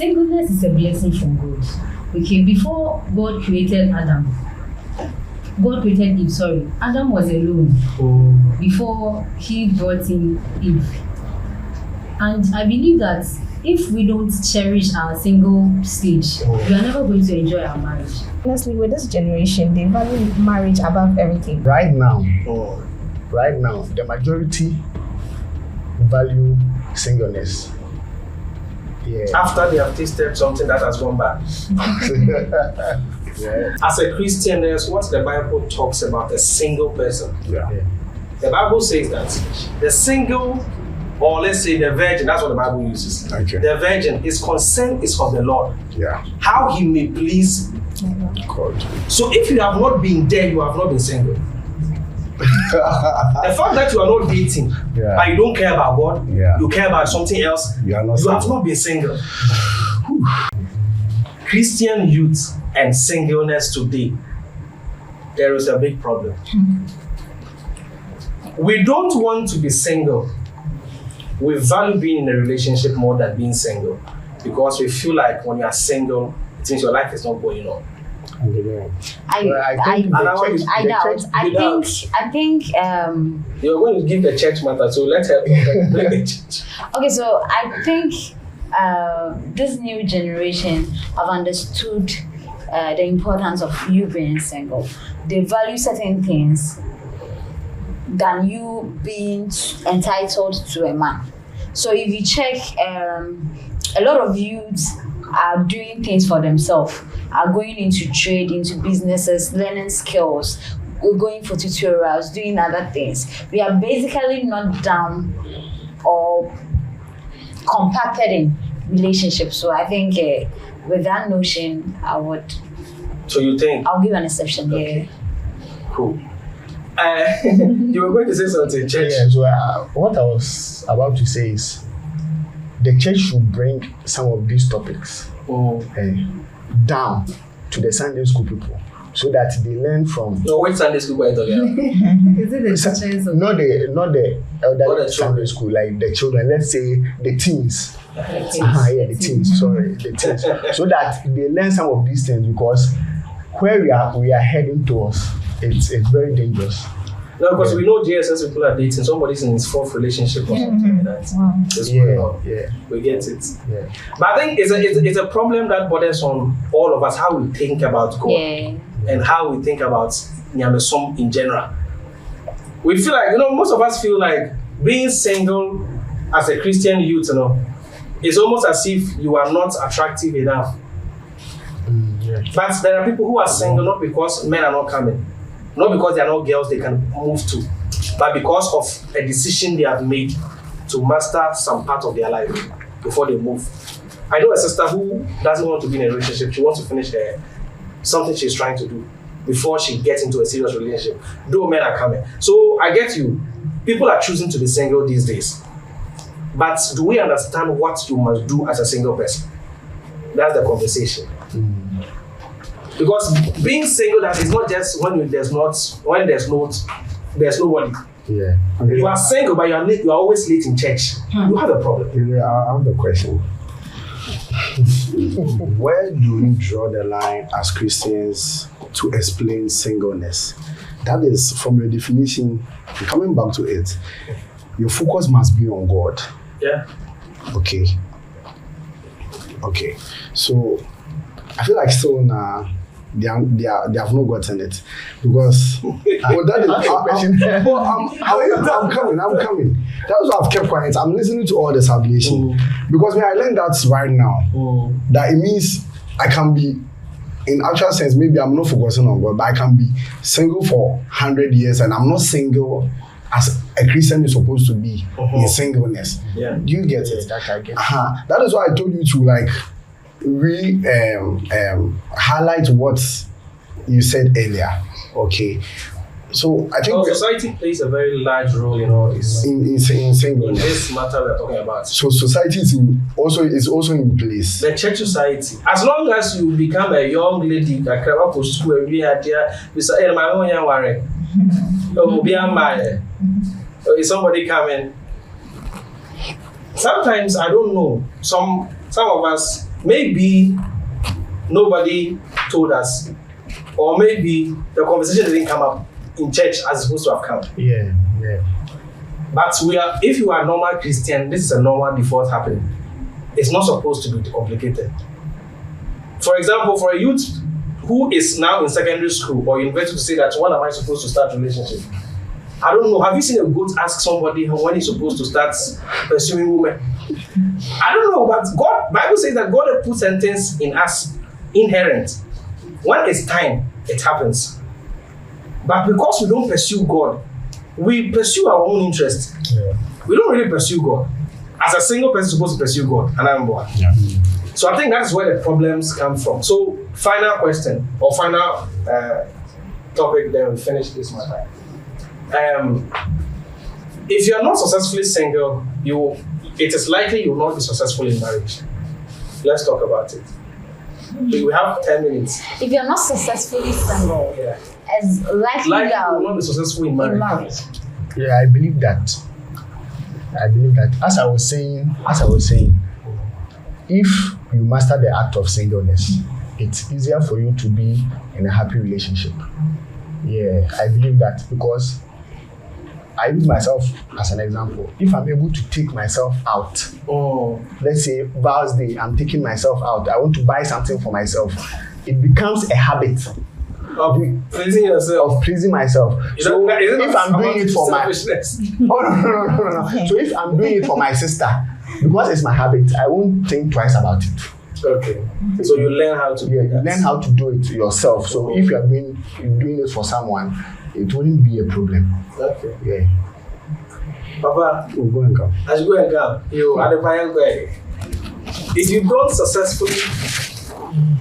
Singleness is a blessing from God. Okay, before God created Adam, God created Eve, sorry. Adam was alone before he brought in Eve. And I believe that if we don't cherish our single stage, we are never going to enjoy our marriage. Honestly, with this generation, they value marriage above everything. Right now, the majority value singleness. Yeah. After they have tasted something that has gone bad. Yeah. As a Christian, there's what the Bible talks about a single person. Yeah. The Bible says that the single, or let's say the virgin, that's what the Bible uses. Okay. The virgin, his consent is of the Lord. Yeah. How he may please God. So if you have not been there, you have not been single. The fact that you are not dating, and you don't care about God, you care about something else, you have not been single. Christian youth and singleness today, there is a big problem. We don't want to be single. We value being in a relationship more than being single because we feel like when you are single, it means your life is not going on. I think you're going to give the church matter, so let's help the church. Okay, so I think this new generation have understood the importance of you being single. They value certain things than you being entitled to a man. So if you check, a lot of youths are doing things for themselves, are going into trade, into businesses, learning skills, we're going for tutorials, doing other things. We are basically not down or compacted in relationships. So I think with that notion, I would. So you think? I'll give an exception here. Okay. Cool. You were going to say something, church. Yeah, so what I was about to say is the church should bring some of these topics down to the Sunday school people so that they learn from. No, which Sunday school are you talking about? Is it the churches? Not the elderly Sunday school, like the children. Let's say the teens. The teens. Sorry, the teens. So that they learn some of these things because where we are heading towards, it's very dangerous. No, because we know JSS people are dating. Somebody's in his fourth relationship or something like that. Wow. We get it. Yeah. But I think it's a problem that borders on all of us, how we think about God and how we think about Nyamesom in general. We feel like, most of us feel like being single as a Christian youth, it's almost as if you are not attractive enough. But there are people who are single not because men are not coming. Not because they are not girls they can move to, but because of a decision they have made to master some part of their life before they move. I know a sister who doesn't want to be in a relationship. She wants to finish something she's trying to do before she gets into a serious relationship. Though men are coming. So I get you. People are choosing to be single these days. But do we understand what you must do as a single person? That's the conversation. Because being single, that is not just when there's nobody. Yeah. You are single, but you are always late in church. You have a problem. Yeah, I have a question. Where do we draw the line as Christians to explain singleness? That is, from your definition, coming back to it, your focus must be on God. Yeah. Okay. So I feel like still now they have not gotten it because that is I'm coming. That's why I've kept quiet. I'm listening to all the salvation because when I learned that right now, that it means I can be, in actual sense, maybe I'm not focusing on God, but I can be single for 100 years and I'm not single as a Christian is supposed to be in singleness. Yeah. Do you get it? That I get. That is why I told you to highlight what you said earlier. Okay. So I think society plays a very large role in all this. In singleness. In this matter we're talking about. So society is also in place. The church society. As long as you become a young lady that can go to school every year, is somebody coming? Sometimes I don't know. Some of us maybe nobody told us, or maybe the conversation didn't come up in church as it's supposed to have come. Yeah. But if you are a normal Christian, this is a normal default happening. It's not supposed to be complicated. For example, for a youth who is now in secondary school or university to say that, when am I supposed to start a relationship? I don't know. Have you seen a goat ask somebody when he's supposed to start pursuing women? I don't know, but Bible says that God has put sentence in us inherent. When it's time, it happens. But because we don't pursue God, we pursue our own interest. Yeah. We don't really pursue God. As a single person supposed to pursue God, and I'm one. Yeah. So I think that's where the problems come from. So final question or final topic, then we finish this matter. If you are not successfully single, it is likely you will not be successful in marriage. Let's talk about it. We have 10 minutes. If you're not successfully single, as likely you will not be successful in marriage. Yeah, I believe that. As I was saying, if you master the act of singleness, it's easier for you to be in a happy relationship. Yeah, I believe that, because I use myself as an example. If I'm able to take myself out, let's say Val's Day, I'm taking myself out, I want to buy something for myself, it becomes a habit of pleasing yourself. Of pleasing myself. So if I'm doing it for my no. So if I'm doing it for my sister, because it's my habit, I won't think twice about it. Okay. So you learn how to you learn how to do it yourself. So if you're doing it for someone, it wouldn't be a problem. Okay. Yeah. Papa, we'll go and come. As you go and come, you are the fire guy. If you don't successfully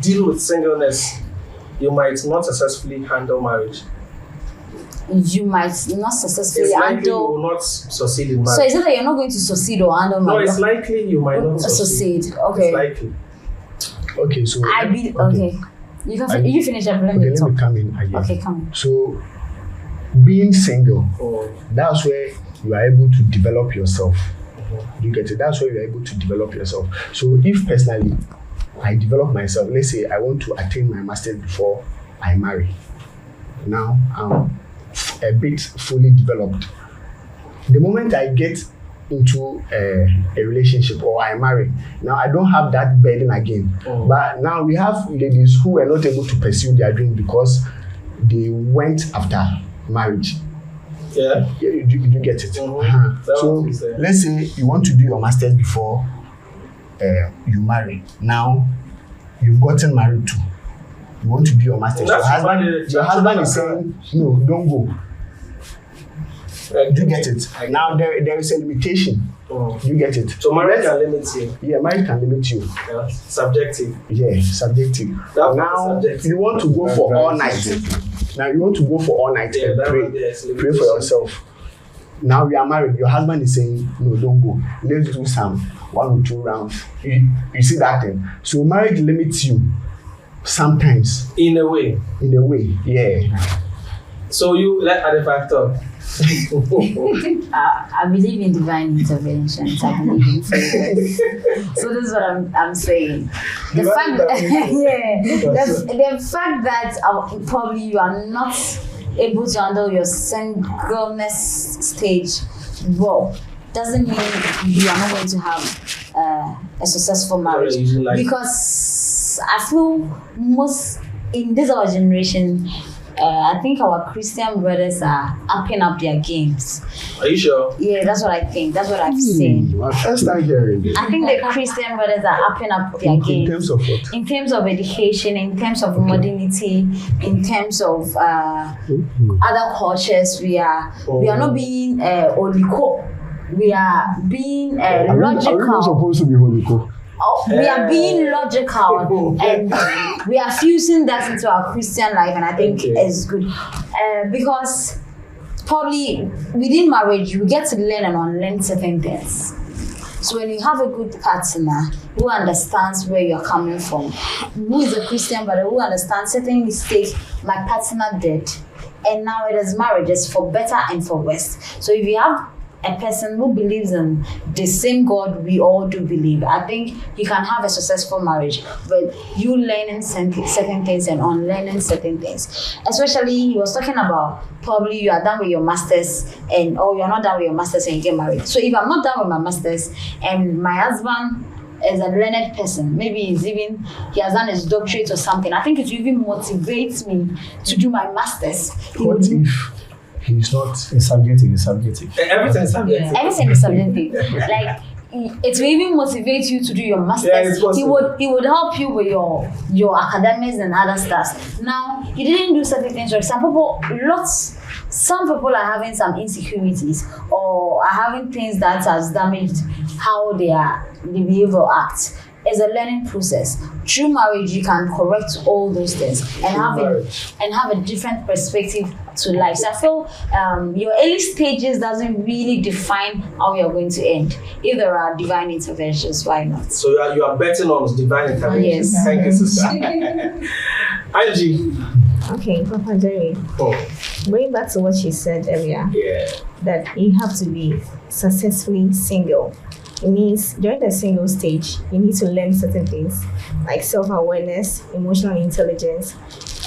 deal with singleness, you might not successfully handle marriage. You might not successfully handle. It's likely you will not succeed in marriage. So is it that you're not going to succeed or handle marriage? No, it's likely you might not succeed. Okay. It's likely. Okay, so okay. You finish up. Let me come in again. Okay, come in. So being single, that's where you are able to develop yourself. You get it? That's where you are able to develop yourself. So if personally I develop myself, let's say I want to attain my master's before I marry. Now I'm a bit fully developed. The moment I get into a relationship or I marry, now I don't have that burden again. But now we have ladies who are not able to pursue their dream because they went after marriage. Yeah. You get it? So let's say you want to do your master's before you marry. Now you've gotten married too. You want to do your master's. Your husband is saying, no, don't go. Do you get it? Now there is a limitation. You get it? So marriage can limit you. Yeah, marriage can limit you. Yeah. Subjective. Yeah, subjective. Now you want to go for all night. Now you want to go for all night and pray for yourself. Now we are married. Your husband is saying, no, don't go. Let's do some 1 or 2 rounds. You see that thing? So marriage limits you sometimes. In a way. Yeah. So you let other factor. I believe in divine interventions. I believe in favors. So this is what I'm saying. The fact that probably you are not able to handle your singleness stage well doesn't mean you are not going to have a successful marriage. Because I feel most in this our generation, I think our Christian brothers are upping up their games. Are you sure? Yeah, that's what I think. That's what I've seen. My first time hearing it. I think the Christian brothers are upping up their games. In terms of what? In terms of education, in terms of modernity, in terms of other cultures. We are not being holiko. We are being logical. Are we not supposed to be holiko? We are being logical and we are fusing that into our Christian life, and I think it's good because probably within marriage we get to learn and unlearn certain things. So when you have a good partner who understands where you're coming from, who is a Christian brother who understands certain mistakes my partner did, and now it is marriage, it's for better and for worse. So if you have a person who believes in the same God we all do believe, I think you can have a successful marriage with you learning certain things and unlearning certain things. Especially, he was talking about probably you are done with your masters or you're not done with your masters and you get married. So if I'm not done with my masters and my husband is a learned person, maybe he has done his doctorate or something, I think it will even motivate me to do my masters. What if he's not subjective? Everything is subjective. Yeah. Everything is subjective. Like, it will even motivate you to do your masters. Yeah, he would help you with your academics and other stuff. Now, he didn't do certain things. Like some people are having some insecurities or are having things that has damaged how the behavior acts. It's a learning process. Through marriage, you can correct all those things and have a different perspective to life. So I feel your early stages doesn't really define how you're going to end. If there are divine interventions, why not? So you are betting on divine intervention. Yes. Thank you, sister. Angie. Okay, Papa Jerry. Going back to what she said earlier, that you have to be successfully single. It means during the single stage, you need to learn certain things like self-awareness, emotional intelligence,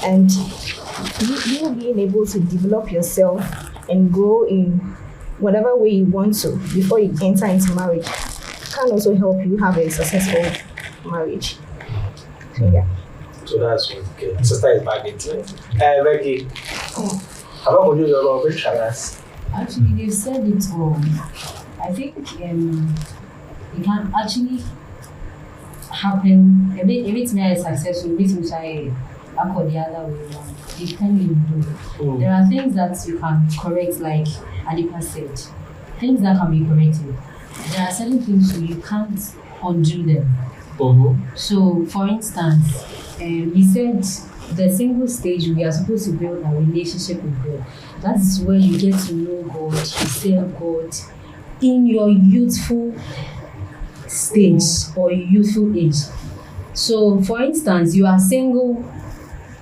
and you being able to develop yourself and grow in whatever way you want to before you enter into marriage can also help you have a successful marriage. So yeah. So that's okay. Sister is back into it. Becky, how about you? Your role, Actually, they've said it all. I think it can actually happen a bit more successful, a bit more the other way around. Depending on there are things that you can correct, like Adipa said, things that can be corrected. There are certain things you can't undo them. So, for instance, he said the single stage we are supposed to build a relationship with God. That is where you get to know God, you serve God in your youthful stage or youthful age. So, for instance, you are single,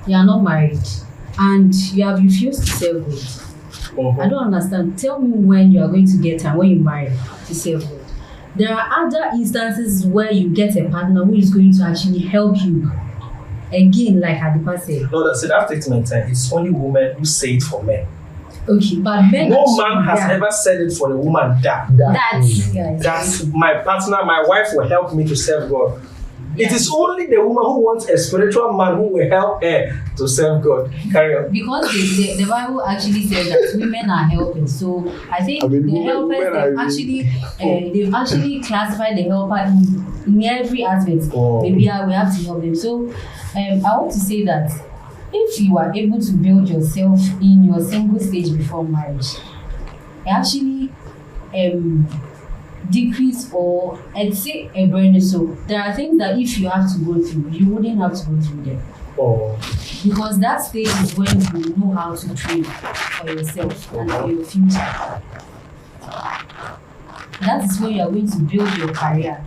you are not married, and you have refused to serve God. I don't understand. Tell me when you are going to get time when you marry to serve God. There are other instances where you get a partner who is going to actually help you. Again, like Adipa said. No, that statement, it's only women who say it for men. Okay, but men. No man has ever said it for a woman that's my partner, my wife will help me to serve God. It is only the woman who wants a spiritual man who will help her to serve God. Carry on. Because the Bible actually says that women are helpers. So I think the helpers they've actually classified the helper in every aspect. Maybe we have to help them. So I want to say that if you are able to build yourself in your single stage before marriage, actually decrease or I'd say a burden. So there are things that if you have to go through, you wouldn't have to go through them. Because that stage is when you know how to train for yourself and for your future. That is where you are going to build your career.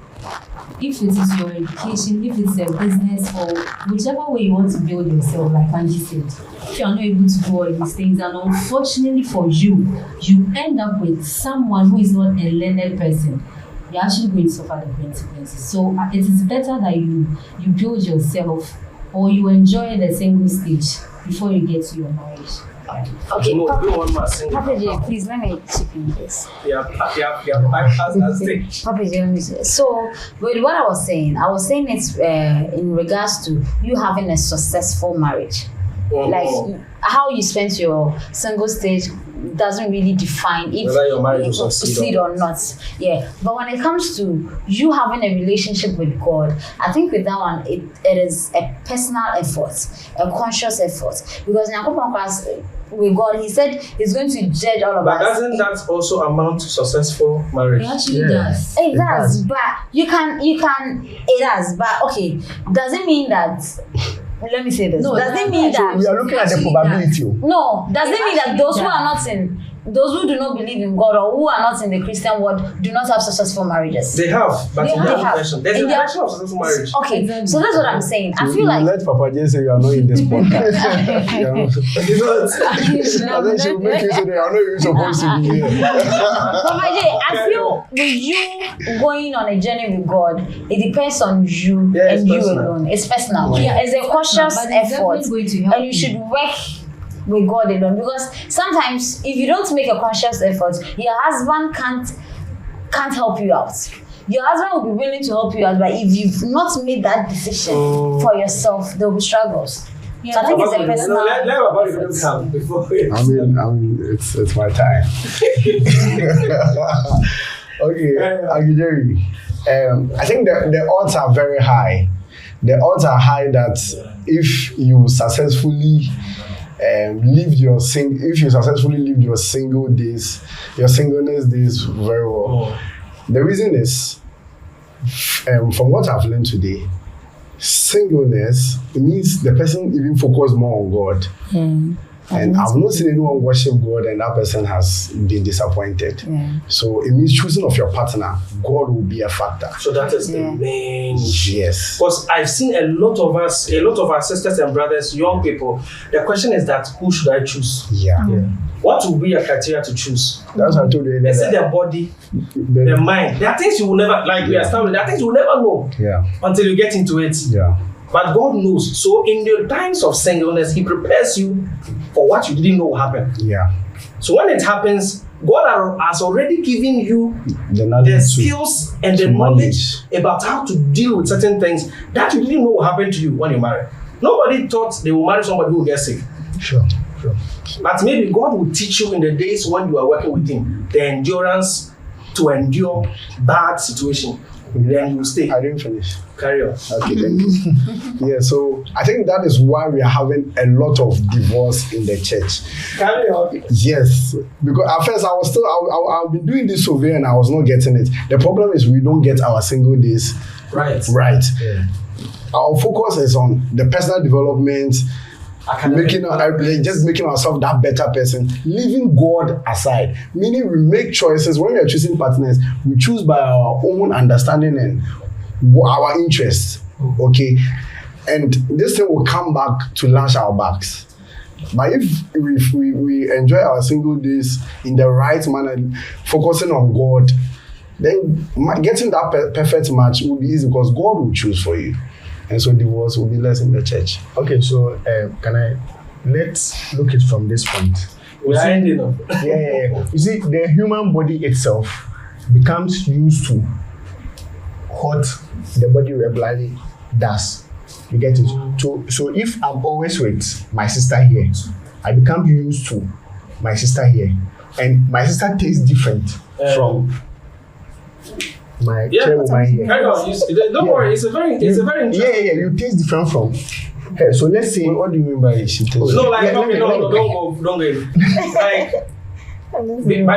If it is your education, if it's a business, or whichever way you want to build yourself, like Angie said, if you are not able to do all these things, and unfortunately for you, you end up with someone who is not a learned person, you're actually going to suffer the consequences. So it is better that you build yourself or you enjoy the single stage before you get to your marriage. Okay, Papa J, please let me chip in this. Papa J, so with what I was saying it's in regards to you having a successful marriage. Like how you spent your single stage doesn't really define if whether your marriage will succeed or not. Yeah, but when it comes to you having a relationship with God, I think with that one it is a personal effort, a conscious effort, because with God, he said he's going to judge all of us. But doesn't that also amount to successful marriage? It actually does. It does, but it does, but okay, doesn't mean that. Let me say this. No, doesn't mean that we are looking at the probability. No, doesn't mean that those who are not in those who do not believe in God or who are not in the Christian world do not have successful marriaes. They have, but in their profession. There's a In their- definition of successful marriage. Okay, so that's what I'm saying. I feel like let Papa J say you are not in this podcast. You know? And then she will make you say that you are not even supposed to be here. Papa J, I feel with you going on a journey with God, it depends on you and you alone. It's personal. Yeah, It's a cautious but it's effort, definitely going to help and you should work with God alone, because sometimes if you don't make a conscious effort, your husband can't help you out. Your husband will be willing to help you out, but if you've not made that decision for yourself, there will be struggles. Yeah, so I think it's a personal. Let our body come before. I mean, it's my time. Okay, Agijeri. I think the odds are very high. The odds are high that if you successfully if you successfully lived your singleness days very well. The reason is, from what I've learned today, singleness, it means the person even focus more on God. And I've not seen anyone worship God and that person has been disappointed. So it means choosing of your partner, God will be a factor. So that is the main. Yes. Because I've seen a lot of our sisters and brothers, young people. The question is that who should I choose? Yeah. What will be your criteria to choose? That's what I told you earlier. Is it their body, their mind? There are things you will never, like we are established, there are things you will never know until you get into it. Yeah. But God knows. So in the times of singleness, He prepares you for what you didn't know will happen. Yeah. So when it happens, God has already given you the skills and the knowledge about how to deal with certain things that you didn't know will happen to you when you marry. Nobody thought they will marry somebody who will get sick. Sure. But maybe God will teach you in the days when you are working with Him the endurance to endure bad situation. Then you will stay. I didn't finish. Carry on. Okay, thank you. Yeah, so I think that is why we are having a lot of divorce in the church. Carry on. Yes, because at first I've been doing this survey and I was not getting it. The problem is we don't get our single days right. Yeah. Our focus is on the personal development, making ourselves that better person, leaving God aside. Meaning we make choices when we are choosing partners, we choose by our own understanding and our interests. Okay, and this thing will come back to lash our backs. But if we enjoy our single days in the right manner, focusing on God, then getting that perfect match will be easy because God will choose for you. And so divorce will be less in the church. Okay, so let's look it from this point. We are ending up. Yeah. You see, the human body itself becomes used to what the body regularly does. You get it? So if I'm always with my sister here, I become used to my sister here. And my sister tastes different from my chairwoman here. Carry on. Don't worry. It's a very interesting. Yeah. You taste different from her. So let's say. What do you mean by she tastes? No, like don't go. Like.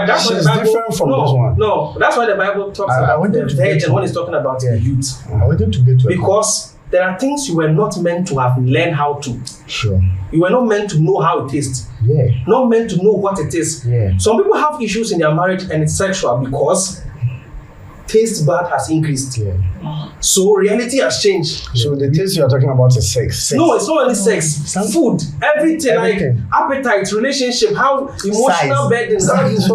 That's She's different from this one. No, that's why the Bible talks about the virgin when it's talking about the youth. I wanted to get to because there are things you were not meant to have learned how to. Sure. You were not meant to know how it tastes. Yeah. Not meant to know what it is. Yeah. Some people have issues in their marriage and it's sexual because taste bud has increased. Yeah. So reality has changed. So the taste you are talking about is sex. No, it's not only sex. Food, everything. Like appetite, relationship, how emotional burden. So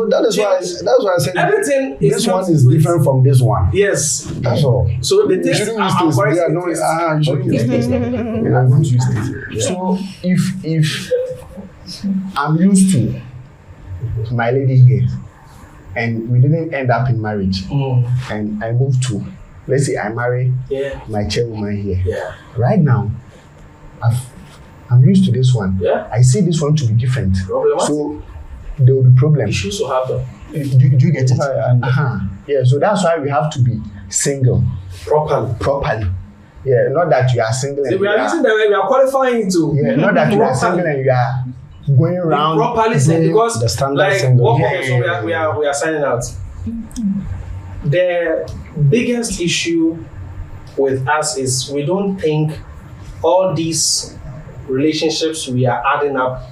that's why I said everything. This one is different from this one. Yes. That's all. So the taste. You shouldn't use taste. Yeah, no, you shouldn't use taste. I won't use taste. So if I'm used to my lady here, and we didn't end up in marriage, and I moved to, let's say I marry my chairwoman here. Yeah. Right now, I'm used to this one. Yeah. I see this one to be different. So there will be problems. Issues will happen. Do you get it? Yeah. So that's why we have to be single properly. Yeah. Not that you are single. So we are using the way we are qualifying to. Yeah. Not that you are single and you are going around properly saying because the standard like single. So we are signing out. The biggest issue with us is we don't think all these relationships we are adding up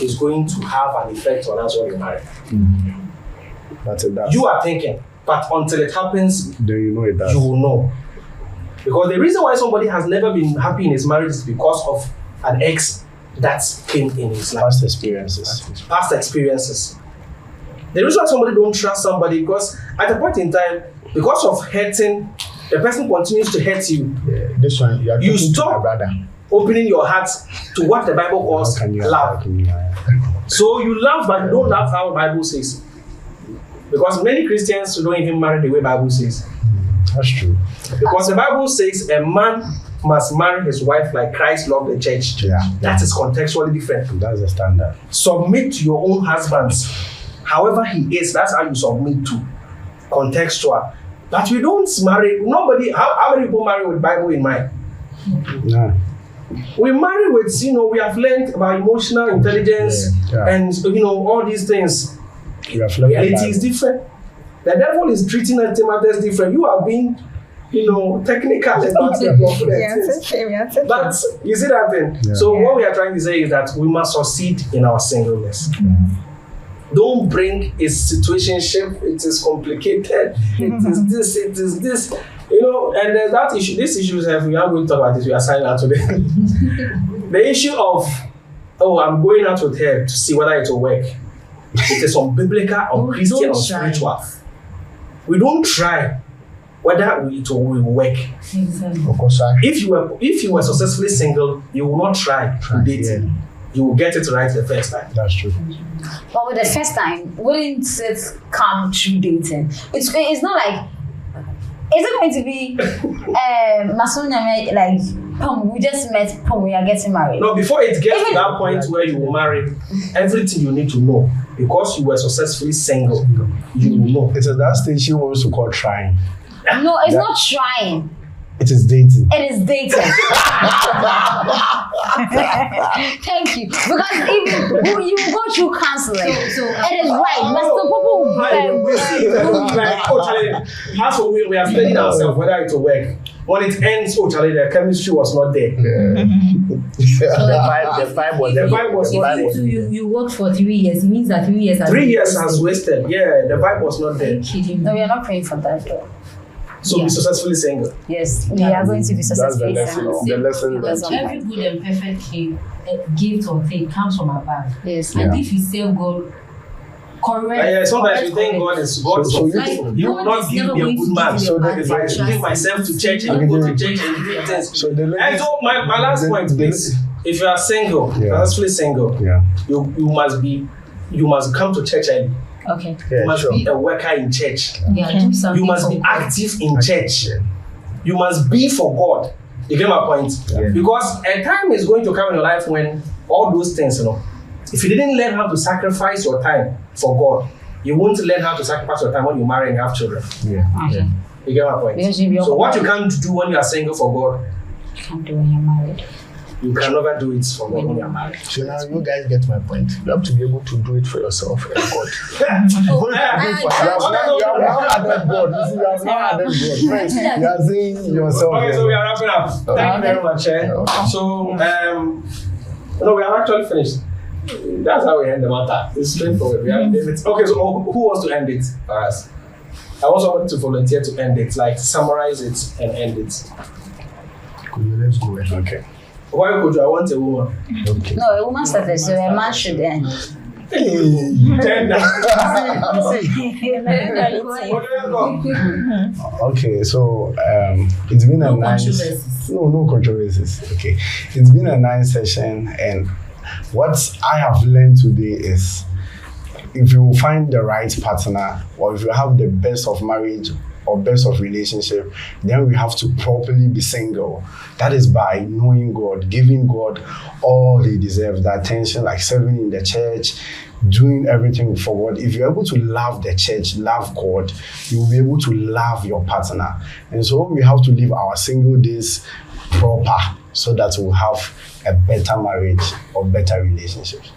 is going to have an effect on us when we marry. That's it. You are thinking, but until it happens, then you know it does. you will know. Because the reason why somebody has never been happy in his marriage is because of an ex that came in his life. Past experiences. Past experiences. The reason why somebody don't trust somebody because at a point in time, because of hurting, the person continues to hurt you. Yeah, this one, you are You talking to stop my brother. opening your heart to what the Bible calls How can you love. So you love, but you don't love how the Bible says. Because many Christians don't even marry the way the Bible says. That's true. Because the Bible says a man must marry his wife like Christ loved the church. Yeah. That is contextually different. That's the standard. Submit to your own husbands. However he is, that's how you submit to. Contextual. But we don't marry, nobody, how many people marry with Bible in mind? No. We marry with, we have learned about emotional intelligence and, all these things. Reality is different. The devil is treating antimatters different. You are being, technical about the But you see that thing? Yeah. So what we are trying to say is that we must succeed in our singleness. Don't bring a situationship. It is complicated. It is this. And there's that issue. These issues, we are going to talk about this. We are signing out today. The issue of, I'm going out with her to see whether it will work. It is unbiblical, unchristian, or spiritual. We don't try whether it will work. Exactly. Of course, If you were successfully single, you will not try to date. Yeah. You will get it right the first time. That's true. But with the first time, wouldn't it come through dating? It's not like, is it going to be we just met, we are getting married? No, before it gets to that point where you will marry, everything you need to know, because you were successfully single, you will know. It's at that stage she wants to call trying. No, it's not trying. It is dating. It is dating. Thank you. Because even you go through counseling, it is right. But some people we have studied ourselves whether it will work. When it ends, the chemistry was not there. The vibe was So you worked for 3 years. It means that 3 years. 3 years has wasted. Yeah, the vibe was not there. No, we are not praying for that though. So be successfully single. Yes, we are going to be successfully That's single. the lesson. That's one Every point. good and perfect gift or thing comes from above. Yes. And if you serve God, correct. Sometimes you think God is God. So you will not give me a good man. So if I give myself to church and you go to church and do things. So the And so my last point, please. If you are single, successfully single, you must come to church early. Okay. You must be a worker in church. Do something. You must be active in church. You must be for God. You get my point? Yeah. Because a time is going to come in your life when all those things, if you didn't learn how to sacrifice your time for God, you won't learn how to sacrifice your time when you marry and have children. Okay. You get my point? Because you'll So what you can't do when you are single for God, you can't do when you're married. you can never do it for God when you are married. So now you guys get my point. You have to be able to do it for yourself and God. You have now added God. You see, you have now added God. Friends, you are saying yourself. Okay, so we are wrapping up. Thank you very much. So, we have actually finished. That's how we end the matter. It's straightforward. We have it. Okay, so who wants to end it for us? I want somebody to volunteer to end it, like summarize it and end it. Let's go ahead. Okay. Why could I want a woman? Okay. No, a woman started, so a man should end. Okay, so it's been a nice. No controversies. Okay, it's been a nice session, and what I have learned today is, if you find the right partner, or if you have the best of marriage or best of relationship, then we have to properly be single. That is by knowing God, giving God all He deserves, the attention, like serving in the church, doing everything for God. If you're able to love the church, love God, you will be able to love your partner. And so we have to live our single days proper so that we'll have a better marriage or better relationships.